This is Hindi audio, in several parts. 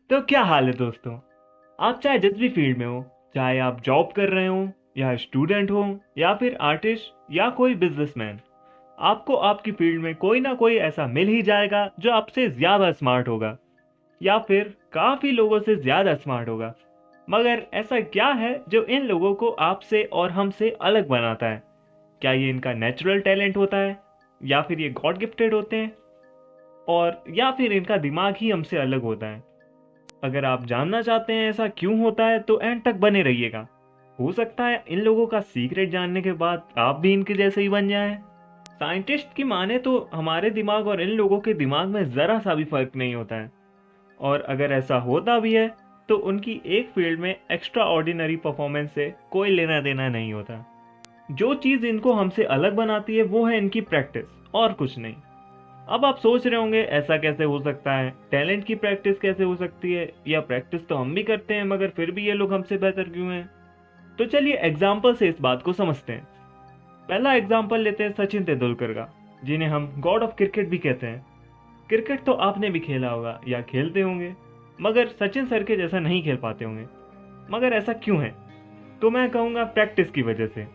तो क्या हाल है दोस्तों। आप चाहे जिस भी फील्ड में हो, चाहे आप जॉब कर रहे हो या स्टूडेंट हो या फिर आर्टिस्ट या कोई बिजनेसमैन, आपको आपकी फील्ड में कोई ना कोई ऐसा मिल ही जाएगा जो आपसे ज़्यादा स्मार्ट होगा या फिर काफ़ी लोगों से ज़्यादा स्मार्ट होगा। मगर ऐसा क्या है जो इन लोगों को आपसे और हमसे अलग बनाता है? क्या ये इनका नेचुरल टैलेंट होता है, या फिर ये गॉड गिफ्टेड होते हैं, और या फिर इनका दिमाग ही हमसे अलग होता है? अगर आप जानना चाहते हैं ऐसा क्यों होता है तो एंड तक बने रहिएगा। हो सकता है इन लोगों का सीक्रेट जानने के बाद आप भी इनके जैसे ही बन जाएं। साइंटिस्ट की माने तो हमारे दिमाग और इन लोगों के दिमाग में ज़रा सा भी फर्क नहीं होता है, और अगर ऐसा होता भी है तो उनकी एक फील्ड में एक्स्ट्रा ऑर्डिनरी परफॉर्मेंस से कोई लेना देना नहीं होता। जो चीज़ इनको हमसे अलग बनाती है वो है इनकी प्रैक्टिस, और कुछ नहीं। अब आप सोच रहे होंगे ऐसा कैसे हो सकता है, टैलेंट की प्रैक्टिस कैसे हो सकती है, या प्रैक्टिस तो हम भी करते हैं मगर फिर भी ये लोग हमसे बेहतर क्यों हैं? तो चलिए एग्जाम्पल से इस बात को समझते हैं। पहला एग्जाम्पल लेते हैं सचिन तेंदुलकर का, जिन्हें हम गॉड ऑफ क्रिकेट भी कहते हैं। क्रिकेट तो आपने भी खेला होगा या खेलते होंगे, मगर सचिन सर के जैसा नहीं खेल पाते होंगे। मगर ऐसा क्यों है? तो मैं कहूँगा प्रैक्टिस की वजह से।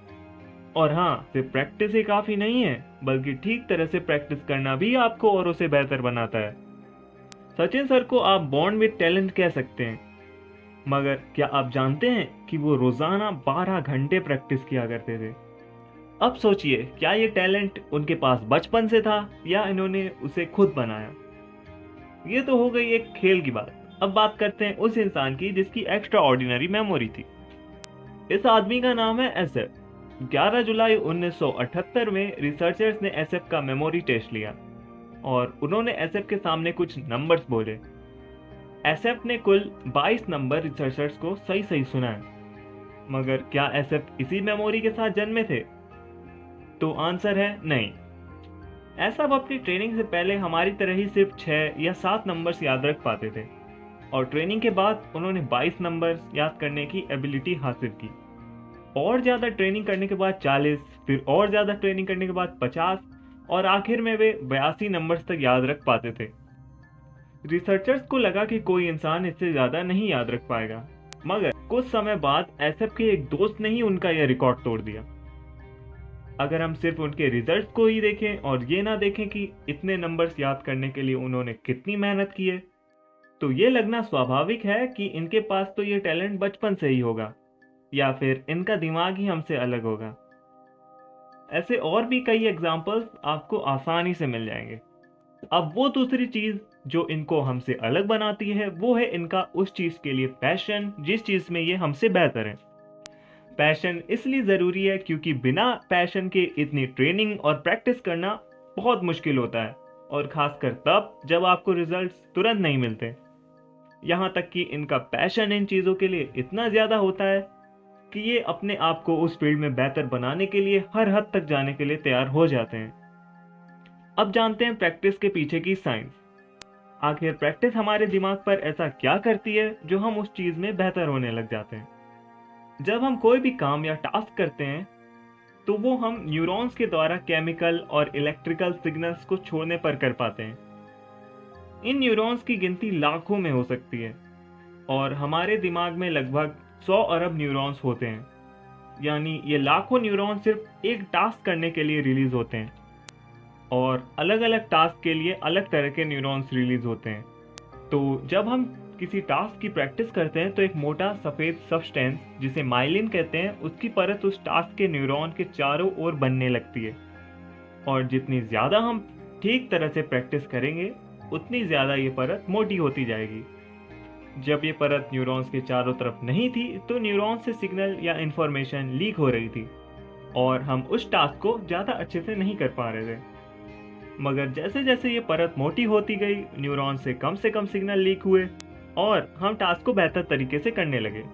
और हाँ, सिर्फ प्रैक्टिस ही काफ़ी नहीं है, बल्कि ठीक तरह से प्रैक्टिस करना भी आपको औरों से बेहतर बनाता है। सचिन सर को आप बॉर्न विद टैलेंट कह सकते हैं, मगर क्या आप जानते हैं कि वो रोजाना 12 घंटे प्रैक्टिस किया करते थे? अब सोचिए, क्या ये टैलेंट उनके पास बचपन से था या इन्होंने उसे खुद बनाया? ये तो हो गई एक खेल की बात। अब बात करते हैं उस इंसान की जिसकी एक्स्ट्रा ऑर्डिनरी मेमोरी थी। इस आदमी का नाम है एसएफ। 11 जुलाई 1978 में रिसर्चर्स ने एसएफ का मेमोरी टेस्ट लिया और उन्होंने एसएफ के सामने कुछ नंबर्स बोले। एसएफ ने कुल 22 नंबर रिसर्चर्स को सही सही सुनाए। मगर क्या एसएफ इसी मेमोरी के साथ जन्मे थे? तो आंसर है नहीं। एसएफ अपनी ट्रेनिंग से पहले हमारी तरह ही सिर्फ 6 या 7 नंबर्स याद रख पाते थे, और ट्रेनिंग के बाद उन्होंने 22 नंबर्स याद करने की एबिलिटी हासिल की। और ज़्यादा ट्रेनिंग करने के बाद 40, फिर और ज़्यादा ट्रेनिंग करने के बाद 50, और आखिर में वे 82 नंबर्स तक याद रख पाते थे। रिसर्चर्स को लगा कि कोई इंसान इससे ज़्यादा नहीं याद रख पाएगा, मगर कुछ समय बाद एसएफ के एक दोस्त ने ही उनका यह रिकॉर्ड तोड़ दिया। अगर हम सिर्फ उनके रिजल्ट को ही देखें और ये ना देखें कि इतने नंबर्स याद करने के लिए उन्होंने कितनी मेहनत की है, तो ये लगना स्वाभाविक है कि इनके पास तो ये टैलेंट बचपन से ही होगा, या फिर इनका दिमाग ही हमसे अलग होगा। ऐसे और भी कई एग्जाम्पल्स आपको आसानी से मिल जाएंगे। अब वो दूसरी चीज़ जो इनको हमसे अलग बनाती है वो है इनका उस चीज़ के लिए पैशन, जिस चीज़ में ये हमसे बेहतर है। पैशन इसलिए ज़रूरी है क्योंकि बिना पैशन के इतनी ट्रेनिंग और प्रैक्टिस करना बहुत मुश्किल होता है, और ख़ासकर तब जब आपको रिजल्ट्स तुरंत नहीं मिलते। यहाँ तक कि इनका पैशन इन चीज़ों के लिए इतना ज़्यादा होता है कि ये अपने आप को उस फील्ड में बेहतर बनाने के लिए हर हद तक जाने के लिए तैयार हो जाते हैं। अब जानते हैं प्रैक्टिस के पीछे की साइंस। आखिर प्रैक्टिस हमारे दिमाग पर ऐसा क्या करती है जो हम उस चीज़ में बेहतर होने लग जाते हैं? जब हम कोई भी काम या टास्क करते हैं तो वो हम न्यूरॉन्स के द्वारा केमिकल और इलेक्ट्रिकल सिग्नल्स को छोड़ने पर कर पाते हैं। इन न्यूरॉन्स की गिनती लाखों में हो सकती है, और हमारे दिमाग में लगभग 100 अरब न्यूरॉन्स होते हैं। यानी ये लाखों न्यूरॉन सिर्फ एक टास्क करने के लिए रिलीज होते हैं, और अलग अलग टास्क के लिए अलग तरह के न्यूरॉन्स रिलीज होते हैं। तो जब हम किसी टास्क की प्रैक्टिस करते हैं तो एक मोटा सफ़ेद सब्सटेंस जिसे माइलिन कहते हैं, उसकी परत उस टास्क के न्यूरॉन के चारों ओर बनने लगती है। और जितनी ज़्यादा हम ठीक तरह से प्रैक्टिस करेंगे उतनी ज़्यादा ये परत मोटी होती जाएगी। जब ये परत न्यूरॉन्स के चारों तरफ नहीं थी तो न्यूरॉन से सिग्नल या इंफॉर्मेशन लीक हो रही थी, और हम उस टास्क को ज़्यादा अच्छे से नहीं कर पा रहे थे। मगर जैसे जैसे ये परत मोटी होती गई, न्यूरॉन से कम सिग्नल लीक हुए और हम टास्क को बेहतर तरीके से करने लगे।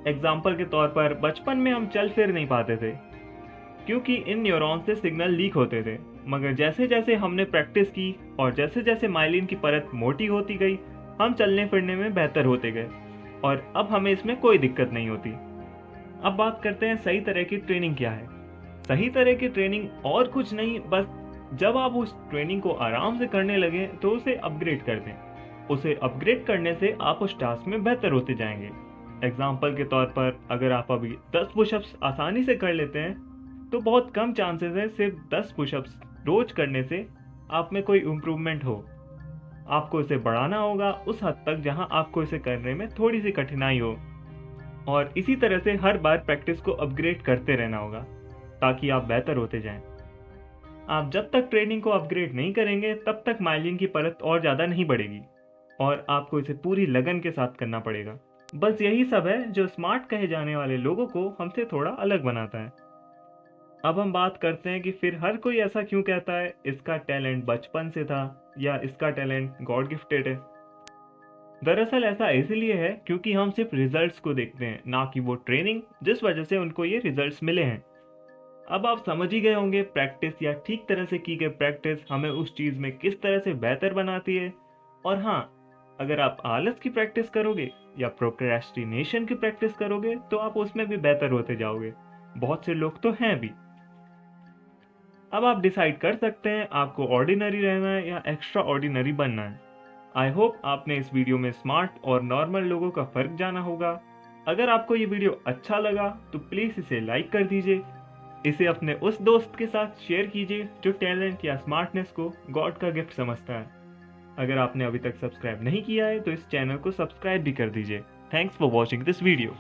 एग्जाम्पल के तौर पर बचपन में हम चल फिर नहीं पाते थे क्योंकि इन न्यूरॉन से सिग्नल लीक होते थे। मगर जैसे जैसे हमने प्रैक्टिस की और जैसे जैसे माइलिन की परत मोटी होती गई, हम चलने फिरने में बेहतर होते गए, और अब हमें इसमें कोई दिक्कत नहीं होती। अब बात करते हैं सही तरह की ट्रेनिंग क्या है। सही तरह की ट्रेनिंग और कुछ नहीं, बस जब आप उस ट्रेनिंग को आराम से करने लगे तो उसे अपग्रेड कर दें। उसे अपग्रेड करने से आप उस टास्क में बेहतर होते जाएंगे। एग्जाम्पल के तौर पर अगर आप अभी 10 पुशअप्स आसानी से कर लेते हैं तो बहुत कम चांसेस है सिर्फ 10 पुशअप्स रोज करने से आप में कोई इम्प्रूवमेंट हो। आपको इसे बढ़ाना होगा उस हद तक जहां आपको इसे करने में थोड़ी सी कठिनाई हो, और इसी तरह से हर बार प्रैक्टिस को अपग्रेड करते रहना होगा ताकि आप बेहतर होते जाएं। आप जब तक ट्रेनिंग को अपग्रेड नहीं करेंगे तब तक माइलिन की परत और ज़्यादा नहीं बढ़ेगी और आपको इसे पूरी लगन के साथ करना पड़ेगा। बस यही सब है जो स्मार्ट कहे जाने वाले लोगों को हमसे थोड़ा अलग बनाता है। अब हम बात करते हैं कि फिर हर कोई ऐसा क्यों कहता है, इसका टैलेंट बचपन से था या इसका टैलेंट गॉड गिफ्टेड है। दरअसल ऐसा इसलिए है क्योंकि हम सिर्फ रिजल्ट्स को देखते हैं, ना कि वो ट्रेनिंग जिस वजह से उनको ये रिजल्ट्स मिले हैं। अब आप समझ ही गए होंगे प्रैक्टिस या ठीक तरह से की गई प्रैक्टिस हमें उस चीज़ में किस तरह से बेहतर बनाती है। और हाँ, अगर आप आलस की प्रैक्टिस करोगे या प्रोक्रेस्टिनेशन की प्रैक्टिस करोगे तो आप उसमें भी बेहतर होते जाओगे। बहुत से लोग तो हैं भी। अब आप डिसाइड कर सकते हैं आपको ऑर्डिनरी रहना है या एक्स्ट्रा ऑर्डिनरी बनना है। आई होप आपने इस वीडियो में स्मार्ट और नॉर्मल लोगों का फर्क जाना होगा। अगर आपको ये वीडियो अच्छा लगा तो प्लीज़ इसे लाइक कर दीजिए। इसे अपने उस दोस्त के साथ शेयर कीजिए जो टैलेंट या स्मार्टनेस को गॉड का गिफ्ट समझता है। अगर आपने अभी तक सब्सक्राइब नहीं किया है तो इस चैनल को सब्सक्राइब भी कर दीजिए। Thanks for watching this video.